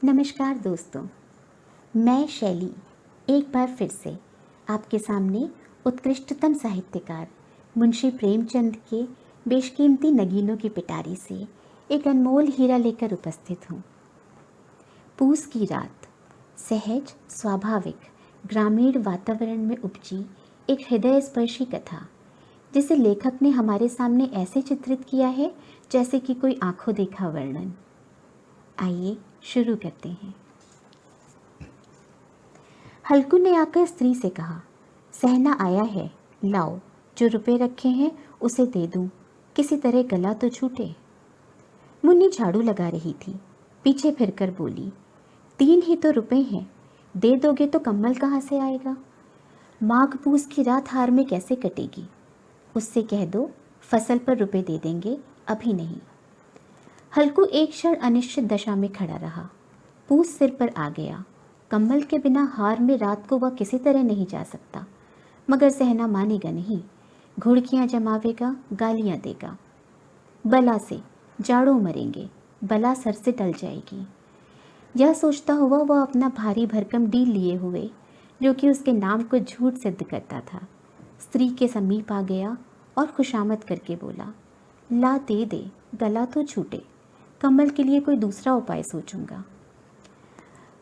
नमस्कार दोस्तों, मैं शैली एक बार फिर से आपके सामने उत्कृष्टतम साहित्यकार मुंशी प्रेमचंद के बेशकीमती नगीनों की पिटारी से एक अनमोल हीरा लेकर उपस्थित हूँ। पूस की रात सहज, स्वाभाविक, ग्रामीण वातावरण में उपजी एक हृदय स्पर्शी कथा, जिसे लेखक ने हमारे सामने ऐसे चित्रित किया है जैसे कि कोई आंखों देखा वर्णन। आइए शुरू करते हैं। हल्कू ने आकर स्त्री से कहा, सहना आया है, लाओ, जो रुपए रखे हैं उसे दे दूं, किसी तरह गला तो छूटे। मुन्नी झाड़ू लगा रही थी, पीछे फिरकर बोली, 3 ही तो रुपए हैं, दे दोगे तो कम्बल कहाँ से आएगा? माघ पूस की रात हार में कैसे कटेगी? उससे कह दो फसल पर रुपए दे देंगे, अभी नहीं। हल्कू एक क्षण अनिश्चित दशा में खड़ा रहा। पूस सिर पर आ गया। कम्बल के बिना हार में रात को वह किसी तरह नहीं जा सकता, मगर सहना मानेगा नहीं। घुड़कियां जमावेगा, गालियां देगा। बला से जाड़ों मरेंगे, बला सर से टल जाएगी। यह सोचता हुआ वह अपना भारी भरकम डील लिए हुए, जो कि उसके नाम को झूठ सिद्ध करता था, स्त्री के समीप आ गया और खुशामद करके बोला, ला दे दे, गला तो छूटे, कम्बल के लिए कोई दूसरा उपाय सोचूंगा।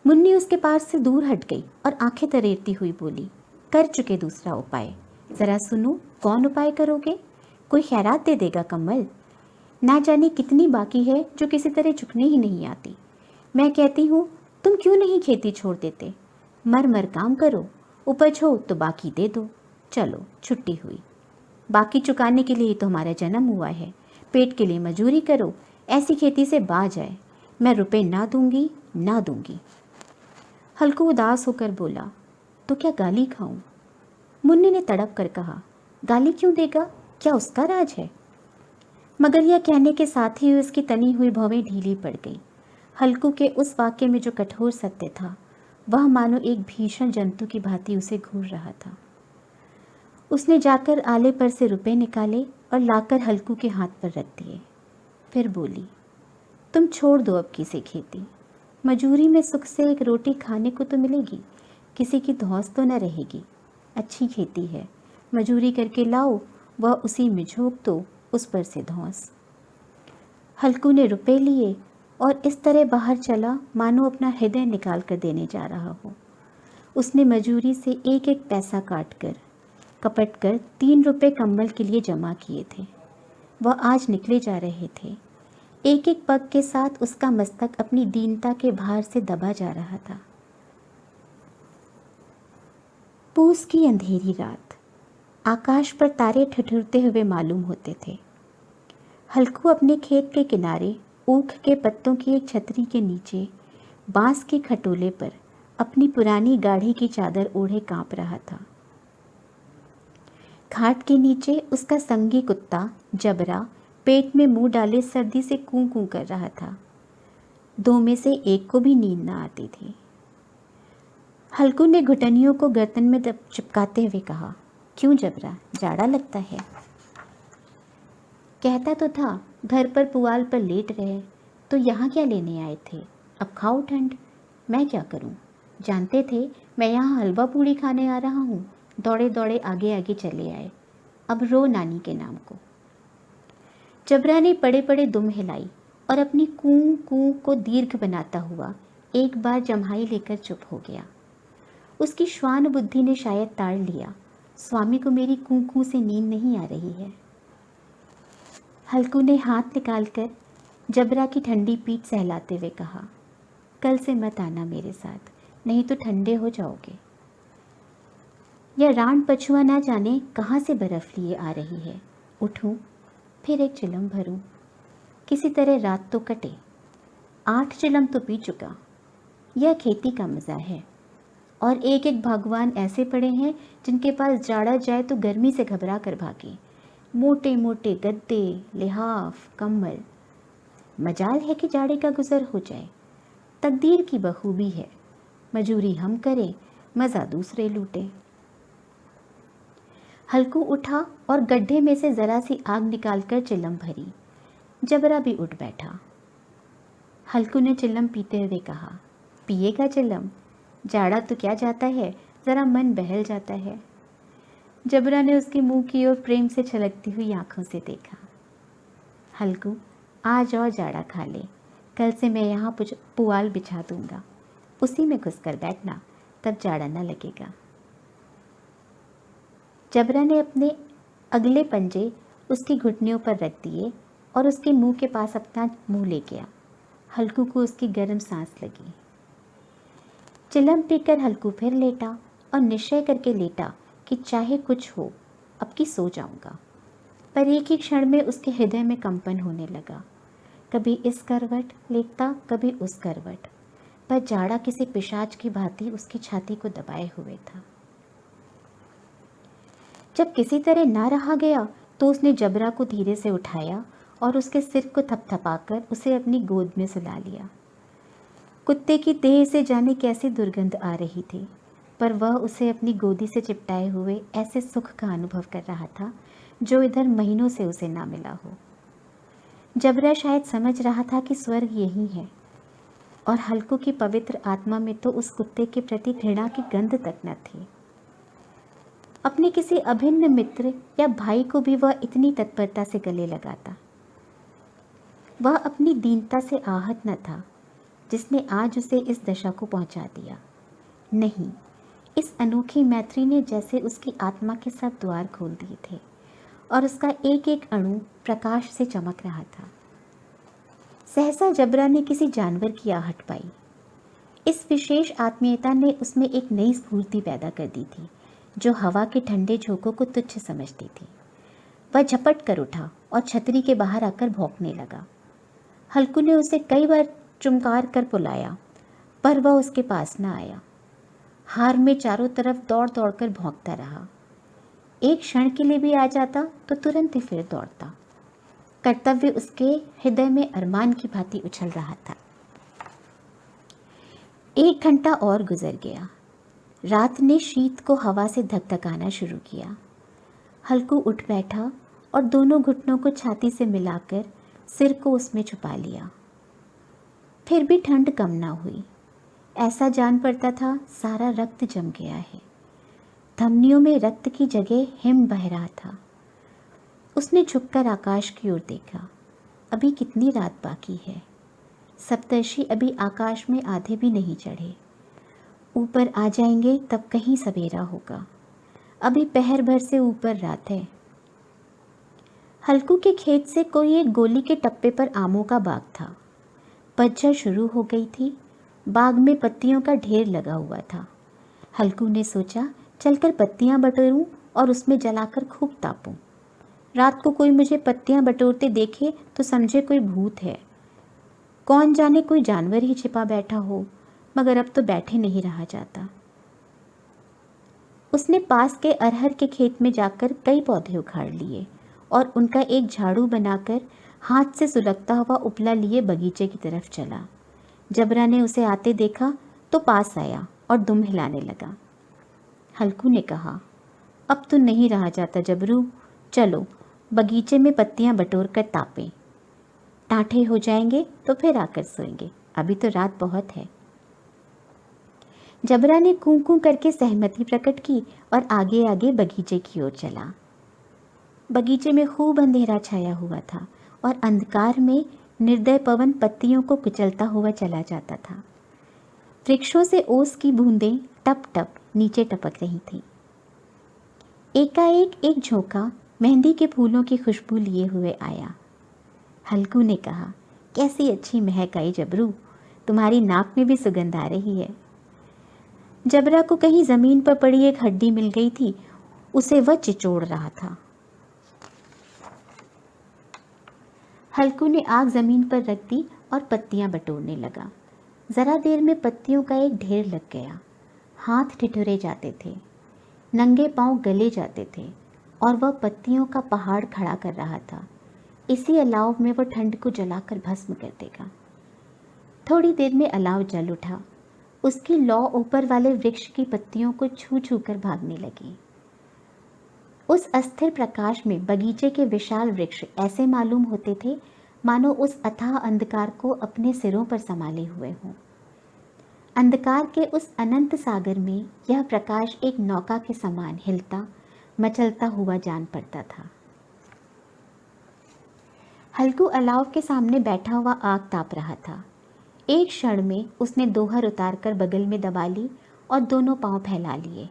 मुन्नी उसके पास से दूर हट गई और आंखें तरेरती हुई बोली, कर चुके दूसरा उपाय, ज़रा सुनो, कौन उपाय करोगे? कोई खैरात दे देगा कम्बल? ना जाने कितनी बाकी है जो किसी तरह चुकने ही नहीं आती। मैं कहती हूँ, तुम क्यों नहीं खेती छोड़ देते? मर मर काम करो, उपज हो तो बाकी दे दो। चलो, छुट्टी हुई। बाकी चुकाने के लिए तो हमारा जन्म हुआ है, पेट के लिए मजूरी करो, ऐसी खेती से बाज आए। मैं रुपए ना दूंगी, ना दूंगी। हल्कू उदास होकर बोला, तो क्या गाली खाऊं? मुन्नी ने तड़प कर कहा, गाली क्यों देगा? क्या उसका राज है? मगर यह कहने के साथ ही उसकी तनी हुई भौवें ढीली पड़ गई। हल्कू के उस वाक्य में जो कठोर सत्य था, वह मानो एक भीषण जंतु की भांति उसे घूर रहा था। उसने जाकर आले पर से रुपए निकाले और लाकर हल्कू के हाथ पर रख दिए। फिर बोली, तुम छोड़ दो अब किसी खेती। मजूरी में सुख से एक रोटी खाने को तो मिलेगी, किसी की धौंस तो न रहेगी। अच्छी खेती है, मजूरी करके लाओ, वह उसी में झोंक दो, उस पर से धौंस। हल्कू ने रुपए लिए और इस तरह बाहर चला मानो अपना हृदय निकाल कर देने जा रहा हो। उसने मजूरी से एक एक पैसा काट कर कपट कर 3 रुपए कम्बल के लिए जमा किए थे। वह आज निकले जा रहे थे। एक एक पग के साथ उसका मस्तक अपनी दीनता के भार से दबा जा रहा था। पूस की अंधेरी रात, आकाश पर तारे ठिठुरते हुए मालूम होते थे। हल्कू अपने खेत के किनारे ऊख के पत्तों की एक छतरी के नीचे बांस के खटोले पर अपनी पुरानी गाढ़ी की चादर ओढ़े कांप रहा था। खाट के नीचे उसका संगी कुत्ता जबरा पेट में मुंह डाले सर्दी से कूं कूं कर रहा था। 2 में से एक को भी नींद न आती थी। हल्कू ने घुटनियों को गर्दन में चिपकाते हुए कहा, क्यों जबरा, जाड़ा लगता है? कहता तो था घर पर पुआल पर लेट रहे, तो यहाँ क्या लेने आए थे? अब खाओ ठंड। मैं क्या करूँ? जानते थे मैं यहाँ हलवा पूड़ी खाने आ रहा हूँ, दौड़े दौड़े आगे आगे चले आए। अब रो नानी के नाम को। जबरा ने पड़े पड़े दुम हिलाई और अपनी कूं कूं को दीर्घ बनाता हुआ एक बार जम्हाई लेकर चुप हो गया। उसकी श्वान बुद्धि ने शायद ताड़ लिया, स्वामी को मेरी कूं कूं से नींद नहीं आ रही है। हल्कू ने हाथ निकालकर जबरा की ठंडी पीठ सहलाते हुए कहा, कल से मत आना मेरे साथ, नहीं तो ठंडे हो जाओगे। यह रान पछुआ ना जाने कहाँ से बर्फ लिए आ रही है। उठूं, फिर एक चिलम भरूं, किसी तरह रात तो कटे। 8 चिलम तो पी चुका। यह खेती का मज़ा है। और एक एक भगवान ऐसे पड़े हैं जिनके पास जाड़ा जाए तो गर्मी से घबरा कर भागे। मोटे मोटे गद्दे, लिहाफ, कम्बल। मजाल है कि जाड़े का गुजर हो जाए। तकदीर की बखूबी है, मजूरी हम करें, मज़ा दूसरे लूटें। हल्कू उठा और गड्ढे में से ज़रा सी आग निकालकर चिलम भरी। जबरा भी उठ बैठा। हल्कू ने चिलम पीते हुए कहा, पिएगा चिलम? जाड़ा तो क्या जाता है, ज़रा मन बहल जाता है। जबरा ने उसके मुंह की ओर प्रेम से छलकती हुई आंखों से देखा। हल्कू, आज और जाड़ा खा ले, कल से मैं यहाँ पुआल बिछा दूंगा, उसी में घुस कर बैठना, तब जाड़ा न लगेगा। जबरा ने अपने अगले पंजे उसकी घुटनियों पर रख दिए और उसके मुंह के पास अपना मुंह ले गया। हल्कू को उसकी गर्म सांस लगी। चिलम पीकर हल्कू फिर लेटा और निश्चय करके लेटा कि चाहे कुछ हो, अब की सो जाऊंगा। पर एक ही क्षण में उसके हृदय में कंपन होने लगा। कभी इस करवट लेटता, कभी उस करवट, पर जाड़ा किसी पिशाच की भांति उसकी छाती को दबाए हुए था। जब किसी तरह ना रहा गया तो उसने जबरा को धीरे से उठाया और उसके सिर को थपथपाकर उसे अपनी गोद में सुला लिया। कुत्ते की देह से जाने कैसी दुर्गंध आ रही थी, पर वह उसे अपनी गोदी से चिपटाए हुए ऐसे सुख का अनुभव कर रहा था जो इधर महीनों से उसे ना मिला हो। जबरा शायद समझ रहा था कि स्वर्ग यही है, और हल्कू की पवित्र आत्मा में तो उस कुत्ते के प्रति घृणा की गंध तक न थी। अपने किसी अभिन्न मित्र या भाई को भी वह इतनी तत्परता से गले लगाता। वह अपनी दीनता से आहत न था जिसने आज उसे इस दशा को पहुंचा दिया। नहीं, इस अनोखी मैत्री ने जैसे उसकी आत्मा के सब द्वार खोल दिए थे और उसका एक एक अणु प्रकाश से चमक रहा था। सहसा जबरा ने किसी जानवर की आहट पाई। इस विशेष आत्मीयता ने उसमें एक नई स्फूर्ति पैदा कर दी थी जो हवा के ठंडे झोंकों को तुच्छ समझती थी। वह झपट कर उठा और छतरी के बाहर आकर भौंकने लगा। हल्कू ने उसे कई बार चुमकार कर बुलाया, पर वह उसके पास न आया। हार में चारों तरफ दौड़ दौड़ कर भौंकता रहा। एक क्षण के लिए भी आ जाता तो तुरंत ही फिर दौड़ता। कर्तव्य उसके हृदय में अरमान की भांति उछल रहा था। 1 घंटा और गुजर गया। रात ने शीत को हवा से धकधकाना शुरू किया। हल्कू उठ बैठा और दोनों घुटनों को छाती से मिलाकर सिर को उसमें छुपा लिया। फिर भी ठंड कम ना हुई। ऐसा जान पड़ता था सारा रक्त जम गया है। धमनियों में रक्त की जगह हिम बह रहा था। उसने झुककर आकाश की ओर देखा। अभी कितनी रात बाकी है। सप्तर्षि अभी आकाश में आधे भी नहीं चढ़े। ऊपर आ जाएंगे तब कहीं सवेरा होगा। अभी पहर भर से ऊपर रात है। हल्कू के खेत से कोई एक गोली के टप्पे पर आमों का बाग था। पतझड़ शुरू हो गई थी। बाग में पत्तियों का ढेर लगा हुआ था। हल्कू ने सोचा चलकर पत्तियां बटोरूं और उसमें जलाकर खूब तापूं। रात को कोई मुझे पत्तियां बटोरते देखे तो समझे कोई भूत है। कौन जाने कोई जानवर ही छिपा बैठा हो, मगर अब तो बैठे नहीं रहा जाता। उसने पास के अरहर के खेत में जाकर कई पौधे उखाड़ लिए और उनका एक झाड़ू बनाकर हाथ से सुलगता हुआ उपला लिए बगीचे की तरफ चला। जबरा ने उसे आते देखा तो पास आया और दुम हिलाने लगा। हल्कू ने कहा, अब तो नहीं रहा जाता जबरू, चलो बगीचे में पत्तियां बटोर कर तापें। टाँठे हो जाएंगे तो फिर आकर सोएंगे, अभी तो रात बहुत है। जबरा ने कूं कूं करके सहमति प्रकट की और आगे आगे बगीचे की ओर चला। बगीचे में खूब अंधेरा छाया हुआ था और अंधकार में निर्दय पवन पत्तियों को कुचलता हुआ चला जाता था। वृक्षों से ओस की बूंदें टप टप नीचे टपक रही थीं। एकाएक एक झोंका मेहंदी के फूलों की खुशबू लिए हुए आया। हल्कू ने कहा, कैसी अच्छी महक आई जबरू, तुम्हारी नाक में भी सुगंध आ रही है। जबरा को कहीं जमीन पर पड़ी एक हड्डी मिल गई थी, उसे वह चिचोड़ रहा था। हल्कू ने आग जमीन पर रख दी और पत्तियां बटोरने लगा। जरा देर में पत्तियों का एक ढेर लग गया। हाथ ठिठुरे जाते थे, नंगे पांव गले जाते थे और वह पत्तियों का पहाड़ खड़ा कर रहा था। इसी अलाव में वह ठंड को जलाकर भस्म कर देगा। थोड़ी देर में अलाव जल उठा। उसकी लौ ऊपर वाले वृक्ष की पत्तियों को छू छू कर भागने लगी। उस अस्थिर प्रकाश में बगीचे के विशाल वृक्ष ऐसे मालूम होते थे मानो उस अथाह अंधकार को अपने सिरों पर संभाले हुए हों। अंधकार के उस अनंत सागर में यह प्रकाश एक नौका के समान हिलता मचलता हुआ जान पड़ता था। हल्कू अलाव के सामने बैठा हुआ आग ताप रहा था। एक क्षण में उसने दोहर उतारकर बगल में दबा ली और दोनों पांव फैला लिए,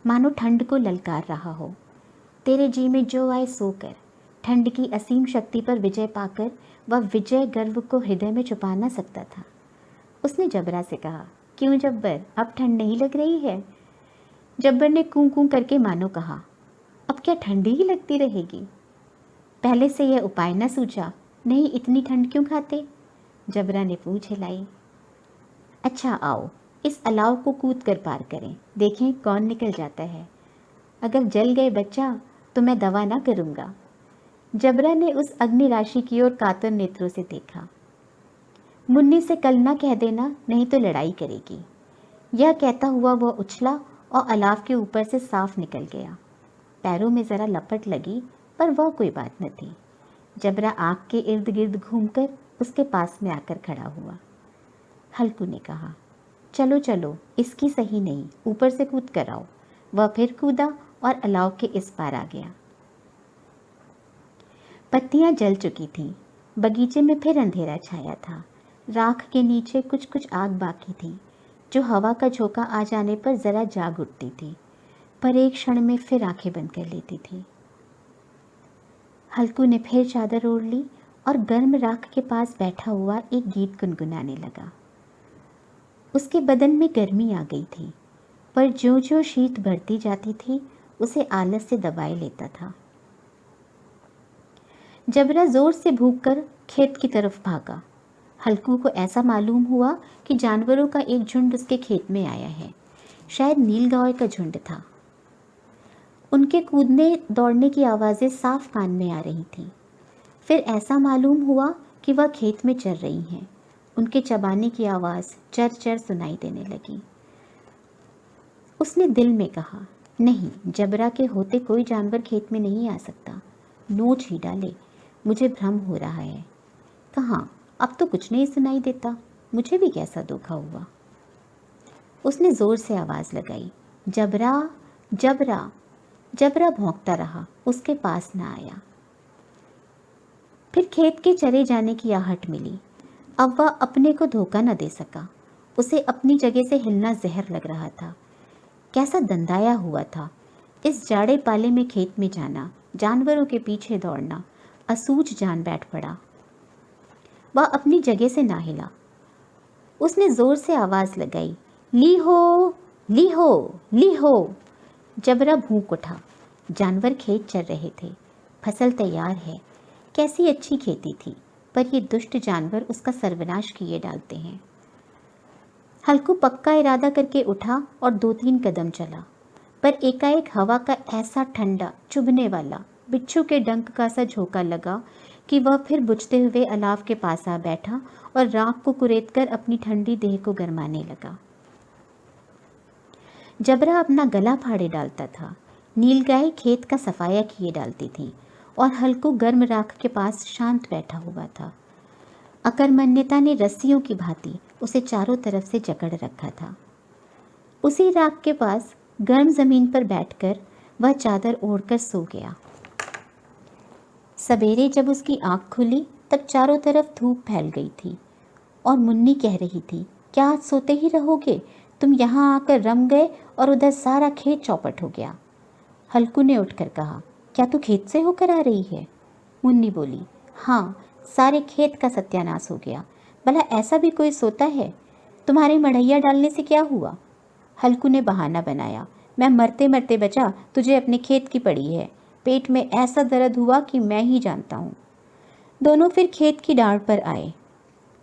मानो ठंड को ललकार रहा हो। तेरे जी में जो आए सो कर। ठंड की असीम शक्ति पर विजय पाकर वह विजय गर्व को हृदय में छुपा न सकता था। उसने जबरा से कहा, क्यों जब्बर, अब ठंड नहीं लग रही है? जब्बर ने कूं कूं करके मानो कहा, अब क्या ठंडी ही लगती रहेगी? पहले से यह उपाय न सूझा? नहीं, इतनी ठंड क्यों खाते? जबरा ने पूंछ हिलाई। अच्छा आओ, इस अलाव को कूद कर पार करें, देखें कौन निकल जाता है। अगर जल गए बच्चा तो मैं दवा ना करूँगा। जबरा ने उस अग्नि राशि की ओर कातर नेत्रों से देखा। मुन्नी से कल ना कह देना, नहीं तो लड़ाई करेगी। यह कहता हुआ वह उछला और अलाव के ऊपर से साफ निकल गया। पैरों में ज़रा लपट लगी, पर वह कोई बात न थी। जबरा आग के इर्द गिर्द घूमकर उसके पास में आकर खड़ा हुआ। हल्कू ने कहा, चलो चलो, इसकी सही नहीं, ऊपर से कूद कर आओ। वह फिर कूदा और अलाव के इस पार आ गया। पत्तियां जल चुकी थीं। बगीचे में फिर अंधेरा छाया था। राख के नीचे कुछ कुछ आग बाकी थी, जो हवा का झोंका आ जाने पर जरा जाग उठती थी, पर एक क्षण में फिर आंखें बंद कर लेती थी। हल्कू ने फिर चादर ओढ़ ली और गर्म राख के पास बैठा हुआ एक गीत गुनगुनाने लगा। उसके बदन में गर्मी आ गई थी, पर ज्यों ज्यों शीत बढ़ती जाती थी उसे आलस से दबाए लेता था। जबरा जोर से भूंककर खेत की तरफ भागा। हल्कू को ऐसा मालूम हुआ कि जानवरों का एक झुंड उसके खेत में आया है। शायद नीलगाय का झुंड था। उनके कूदने दौड़ने की आवाज़ें साफ कान में आ रही थीं। फिर ऐसा मालूम हुआ कि वह खेत में चर रही हैं। उनके चबाने की आवाज़ चर चर सुनाई देने लगी। उसने दिल में कहा, नहीं, जबरा के होते कोई जानवर खेत में नहीं आ सकता। नोच ही डाले, मुझे भ्रम हो रहा है। कहाँ, अब तो कुछ नहीं सुनाई देता। मुझे भी कैसा धोखा हुआ। उसने ज़ोर से आवाज़ लगाई, जबरा, जबरा। जबरा भौंकता रहा, उसके पास न आया। फिर खेत के चरे जाने की आहट मिली। अब वह अपने को धोखा न दे सका। उसे अपनी जगह से हिलना जहर लग रहा था। कैसा दंदाया हुआ था। इस जाड़े पाले में खेत में जाना, जानवरों के पीछे दौड़ना, असूझ जान बैठ पड़ा। वह अपनी जगह से ना हिला। उसने जोर से आवाज़ लगाई, ली हो, ली हो, ली हो। जबरा भूख उठा। जानवर खेत चर रहे थे। फसल तैयार है। कैसी अच्छी खेती थी, पर ये दुष्ट जानवर उसका सर्वनाश किए डालते हैं। हल्कू पक्का इरादा करके उठा और 2-3 कदम चला, पर एकाएक हवा का ऐसा ठंडा चुभने वाला बिच्छू के डंक का सा झोंका लगा कि वह फिर बुझते हुए अलाव के पास आ बैठा और राख को कुरेदकर अपनी ठंडी देह को गरमाने लगा। जबरा अपना गला फाड़े डालता था। नीलगाय खेत का सफाया किए डालती थी और हल्कू गर्म राख के पास शांत बैठा हुआ था। अकर्मण्यता ने रस्सियों की भांति उसे चारों तरफ से जकड़ रखा था। उसी राख के पास गर्म जमीन पर बैठकर वह चादर ओढ़कर सो गया। सवेरे जब उसकी आंख खुली तब चारों तरफ धूप फैल गई थी और मुन्नी कह रही थी, क्या आज सोते ही रहोगे? तुम यहाँ आकर रम गए और उधर सारा खेत चौपट हो गया। हल्कू ने उठकर कहा, क्या तू खेत से होकर आ रही है? मुन्नी बोली, हाँ, सारे खेत का सत्यानाश हो गया। भला ऐसा भी कोई सोता है? तुम्हारे मढ़ैया डालने से क्या हुआ? हल्कू ने बहाना बनाया, मैं मरते मरते बचा, तुझे अपने खेत की पड़ी है। पेट में ऐसा दर्द हुआ कि मैं ही जानता हूँ। दोनों फिर खेत की डाढ़ पर आए।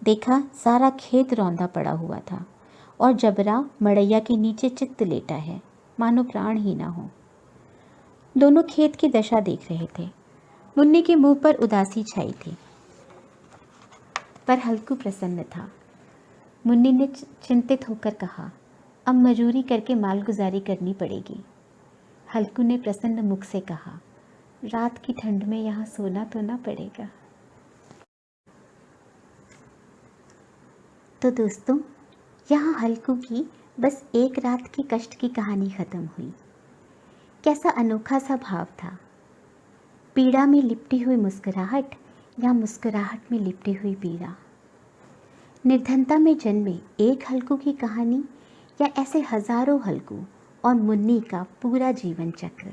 देखा, सारा खेत रौंदा पड़ा हुआ था और जबरा मड़ैया के नीचे चित्त लेटा है, मानो प्राण ही ना हो। दोनों खेत की दशा देख रहे थे। मुन्नी के मुंह पर उदासी छाई थी, पर हल्कू प्रसन्न था। मुन्नी ने चिंतित होकर कहा, अब मजूरी करके मालगुजारी करनी पड़ेगी। हल्कू ने प्रसन्न मुख से कहा, रात की ठंड में यहाँ सोना तो ना पड़ेगा। तो दोस्तों, यहाँ हल्कू की बस एक रात की कष्ट की कहानी ख़त्म हुई। कैसा अनोखा सा भाव था, पीड़ा में लिपटी हुई मुस्कुराहट या मुस्कुराहट में लिपटी हुई पीड़ा। निर्धनता में जन्मे एक हल्कू की कहानी या ऐसे हजारों हल्कू और मुन्नी का पूरा जीवन चक्र।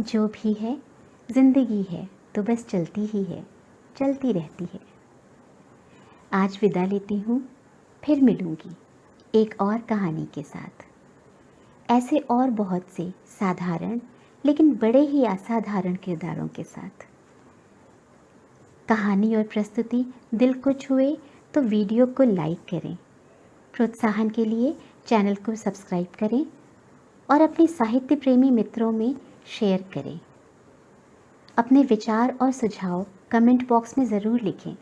जो भी है, जिंदगी है तो बस चलती ही है, चलती रहती है। आज विदा लेती हूँ, फिर मिलूँगी एक और कहानी के साथ। ऐसे और बहुत से साधारण लेकिन बड़े ही असाधारण किरदारों के साथ। कहानी और प्रस्तुति दिल को छुए तो वीडियो को लाइक करें, प्रोत्साहन के लिए चैनल को सब्सक्राइब करें और अपने साहित्य प्रेमी मित्रों में शेयर करें। अपने विचार और सुझाव कमेंट बॉक्स में ज़रूर लिखें,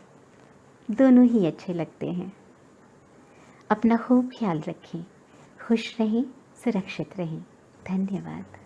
दोनों ही अच्छे लगते हैं। अपना खूब ख्याल रखें, खुश रहें, सुरक्षित रहें। धन्यवाद।